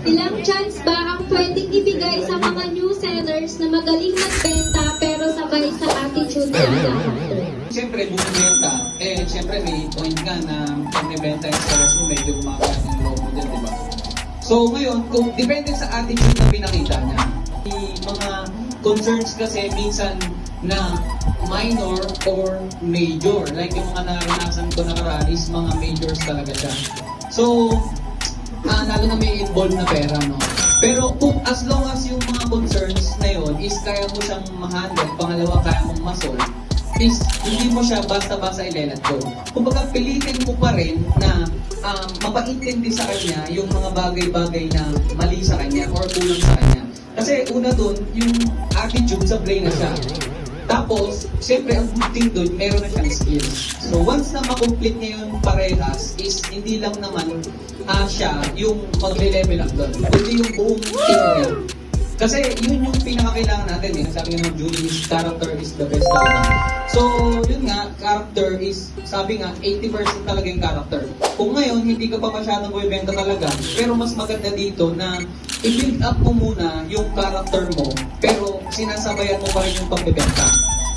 Ilang chance ba ang pwedeng ibigay sa mga new sellers na magaling magbenta pero sabay sa attitude ng character? Siyempre, bumibenta. Siyempre may point ka na pag nibenta yung sellers mo, medyo umakyat yung low mo din, di ba? So ngayon, kung depende sa attitude na pinakita niya, yung mga concerns kasi minsan na minor or major. Like yung mga naranasan ko nakaraan is mga majors talaga siya. So, lalo na may involved na pera, no? Pero kung as long as yung mga concerns na yun is kaya mo siyang ma-handle, pangalawa kaya mong ma-solve, is hindi mo siya basta-basta i-let go. Kumbaga pilitin mo pa rin na mapaintindi sa kanya yung mga bagay-bagay na mali sa kanya or kulang sa kanya. Kasi una dun, yung attitude sa play na siya. Tapos, siyempre ang good thing dun, meron na siyang skills. So once na makomplete niya yung parehas, is hindi lang naman siya yung magle-level up doon, kundi yung buong team niya. Kasi yun yung pinakakailangan natin eh. Sabi nga ng Julie, character is the best talaga. So, yun nga, character is, sabi nga, 80% talaga yung character. Kung ngayon, hindi ka pa masyadong bumibenta talaga, pero mas maganda dito na i-build up mo muna yung character mo, pero sinasabayan mo pa rin yung pagbibenta.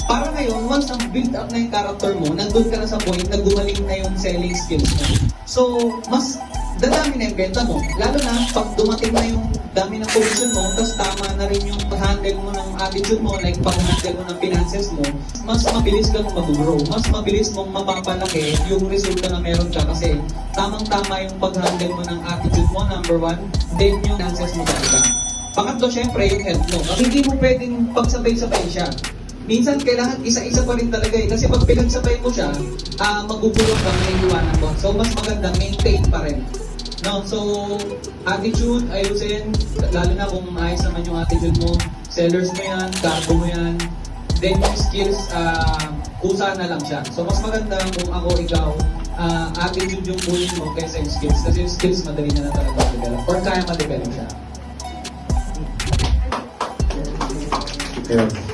Para ngayon, once na build up na yung character mo, nandun ka na sa point na gumaling na yung selling skills mo. So, mas dadami na yung benta mo. Lalo na pag dumating na yung dami ng commission mo, tapos tama na rin yung pag-handle mo ng attitude mo, like pag-handle mo ng finances mo, mas mabilis kang mag-grow. Mas mabilis mong mapapalaki yung resulta na meron ka kasi tamang-tama yung pag-handle mo ng attitude mo, number one, then yung finances mo talaga. Pangatlo, syempre, yung health mo. Kasi hindi mo pwedeng pagsabay-sabay siya. Minsan kailangan isa-isa pa rin talaga eh. Kasi pag pinagsabay mo siya, magugulong ka, may iwanan mo. So mas maganda, maintain pa rin. No, so attitude, ayusin, lalo na kung maayos naman yung attitude mo, sellers mo yan, cargo mo yan, then yung skills, kusa na lang siya. So mas maganda kung ako, ikaw, attitude yung kunin mo kaysa yung skills. Kasi yung skills madali na talaga ma-develop or kaya ma-develop siya. Yeah.